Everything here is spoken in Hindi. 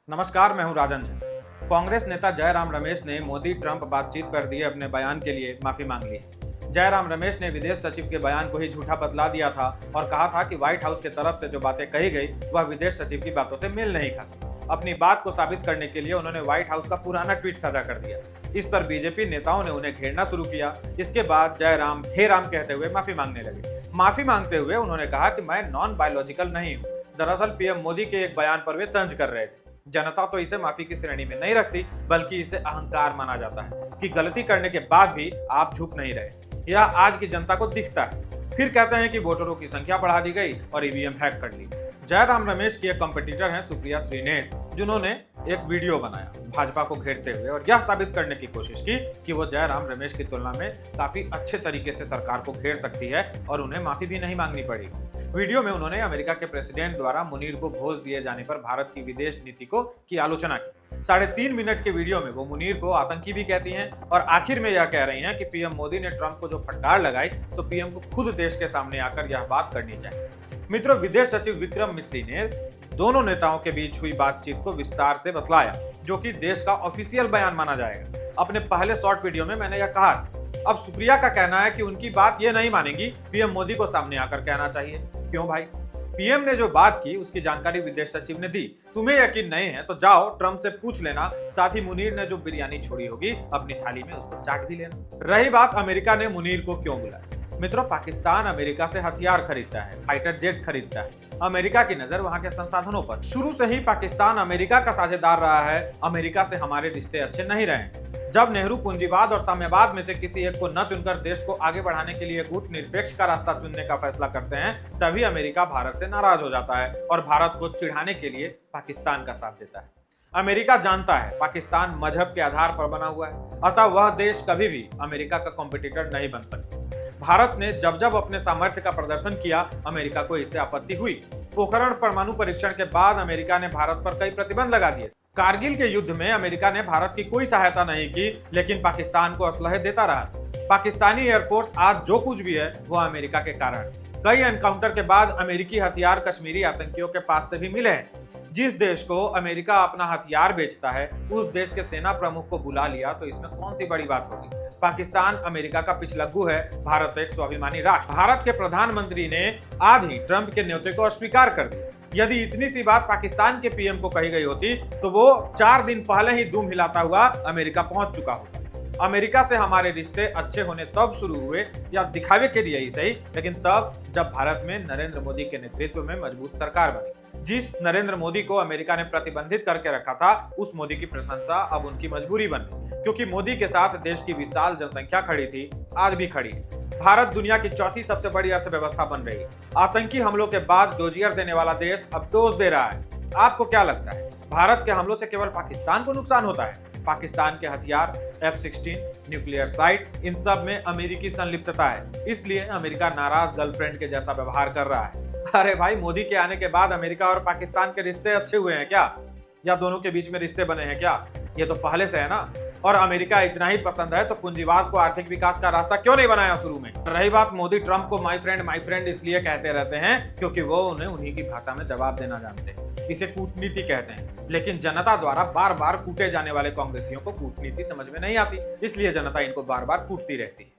नमस्कार, मैं हूं राजन झा। कांग्रेस नेता जयराम रमेश ने मोदी ट्रंप बातचीत पर दिए अपने बयान के लिए माफी मांग ली है। जयराम रमेश ने विदेश सचिव के बयान को ही झूठा बतला दिया था और कहा था कि व्हाइट हाउस की तरफ से जो बातें कही गई वह विदेश सचिव की बातों से मेल नहीं खाती। अपनी बात को साबित करने के लिए उन्होंने व्हाइट हाउस का पुराना ट्वीट साझा कर दिया। इस पर बीजेपी नेताओं ने उन्हें घेरना शुरू किया। इसके बाद जयराम हे राम कहते हुए माफी मांगने लगे। माफी मांगते हुए उन्होंने कहा कि मैं नॉन बायोलॉजिकल नहीं हूँ। दरअसल पीएम मोदी के एक बयान पर वे तंज कर रहे थे। जनता तो इसे माफी की श्रेणी में नहीं रखती, बल्कि इसे अहंकार माना जाता है कि गलती करने के बाद भी आप झुक नहीं रहे। यह आज की जनता को दिखता है। फिर कहते हैं कि वोटरों की संख्या बढ़ा दी गई और ईवीएम हैक कर ली। जयराम रमेश की एक कंपटीटर हैं सुप्रिया श्रीनेत, जिन्होंने एक वीडियो बनाया भाजपा को घेरते हुए और यह साबित करने की कोशिश की कि वो जयराम रमेश की तुलना में काफी अच्छे तरीके से सरकार को घेर सकती है और उन्हें माफी भी नहीं मांगनी पड़ी। वीडियो में उन्होंने अमेरिका के प्रेसिडेंट द्वारा मुनीर को घोष दिए जाने पर भारत की विदेश नीति की आलोचना की। 3.5 मिनट के वीडियो में वो मुनीर को आतंकी भी कहती हैं और आखिर में यह कह रही हैं कि पीएम मोदी ने ट्रंप को जो फटकार लगाई तो पीएम को खुद देश के सामने आकर यह बात करनी चाहिए। मित्रों, विदेश सचिव विक्रम मिस्री ने दोनों नेताओं के बीच हुई बातचीत को विस्तार से बतलाया, जो कि देश का ऑफिशियल बयान माना जाएगा। अपने पहले शॉर्ट वीडियो में मैंने यह कहा था। अब सुप्रिया का कहना है कि उनकी बात ये नहीं मानेंगी, पीएम मोदी को सामने आकर कहना चाहिए। क्यों भाई? पीएम ने जो बात की उसकी जानकारी विदेश सचिव ने दी। तुम्हें यकीन नहीं है तो जाओ ट्रंप से पूछ लेना। साथ ही मुनीर ने जो बिरयानी छोड़ी होगी अपनी थाली में उसको चाट भी लेना। रही बात अमेरिका ने मुनीर को क्यों बुलाया। मित्रों, पाकिस्तान अमेरिका से हथियार खरीदता है, फाइटर जेट खरीदता है। अमेरिका की नजर वहां के संसाधनों पर। शुरू से ही पाकिस्तान अमेरिका का साझेदार रहा है। अमेरिका से हमारे रिश्ते अच्छे नहीं रहे। जब नेहरू पूंजीवाद और साम्यवाद में से किसी एक को न चुनकर देश को आगे बढ़ाने के लिए गुटनिरपेक्ष का रास्ता चुनने का फैसला करते हैं, तभी अमेरिका भारत से नाराज हो जाता है और भारत को चिढ़ाने के लिए पाकिस्तान का साथ देता है। अमेरिका जानता है पाकिस्तान मजहब के आधार पर बना हुआ है, अतः वह देश कभी भी अमेरिका का कॉम्पिटिटर नहीं बन सकता। भारत ने जब जब अपने सामर्थ्य का प्रदर्शन किया, अमेरिका को इससे आपत्ति हुई। पोखरण परमाणु परीक्षण के बाद अमेरिका ने भारत पर कई प्रतिबंध लगा दिए। कारगिल के युद्ध में अमेरिका ने भारत की कोई सहायता नहीं की, लेकिन पाकिस्तान को असलहे देता रहा। पाकिस्तानी एयरफोर्स आज जो कुछ भी है वो अमेरिका के कारण। कई एनकाउंटर के बाद अमेरिकी हथियार कश्मीरी आतंकियों के पास से भी मिले हैं। जिस देश को अमेरिका अपना हथियार बेचता है, उस देश के सेना प्रमुख को बुला लिया तो इसमें कौन सी बड़ी बात होगी। पाकिस्तान अमेरिका का पिछलग्गू है, भारत एक स्वाभिमानी राष्ट्र। भारत के प्रधानमंत्री ने आज ही ट्रंप के न्योते को अस्वीकार कर दिया। यदि इतनी सी बात पाकिस्तान के पीएम को कही गई होती तो वो 4 दिन पहले ही दुम हिलाता हुआ अमेरिका पहुंच चुका होता। अमेरिका से हमारे रिश्ते अच्छे होने तब शुरू हुए, या दिखावे के लिए ही सही, लेकिन तब जब भारत में नरेंद्र मोदी के नेतृत्व में मजबूत सरकार बनी। जिस नरेंद्र मोदी को अमेरिका ने प्रतिबंधित करके रखा था, उस मोदी की प्रशंसा अब उनकी मजबूरी बन गई, क्योंकि मोदी के साथ देश की विशाल जनसंख्या खड़ी थी, आज भी खड़ी है। भारत दुनिया की चौथी सबसे बड़ी अर्थव्यवस्था बन रही है। आतंकी हमलों के बाद डोजियर देने वाला देश अब डोज दे रहा है। आपको क्या लगता है, भारत के हमलों से केवल पाकिस्तान को नुकसान होता है? पाकिस्तान के हथियार, F-16, न्यूक्लियर साइट, इन सब में अमेरिकी संलिप्तता है। इसलिए अमेरिका नाराज गर्लफ्रेंड के जैसा व्यवहार कर रहा है। अरे भाई, मोदी के आने के बाद अमेरिका और पाकिस्तान के रिश्ते अच्छे हुए हैं क्या? या दोनों के बीच में रिश्ते बने हैं क्या? ये तो पहले से है ना। और अमेरिका इतना ही पसंद है तो पूंजीवाद को आर्थिक विकास का रास्ता क्यों नहीं बनाया शुरू में? रही बात, मोदी ट्रंप को माय फ्रेंड इसलिए कहते रहते हैं क्योंकि वो उन्हें उन्हीं की भाषा में जवाब देना जानते हैं। इसे कूटनीति कहते हैं। लेकिन जनता द्वारा बार बार कूटे जाने वाले कांग्रेसियों को कूटनीति समझ में नहीं आती, इसलिए जनता इनको बार बार कूटती रहती है।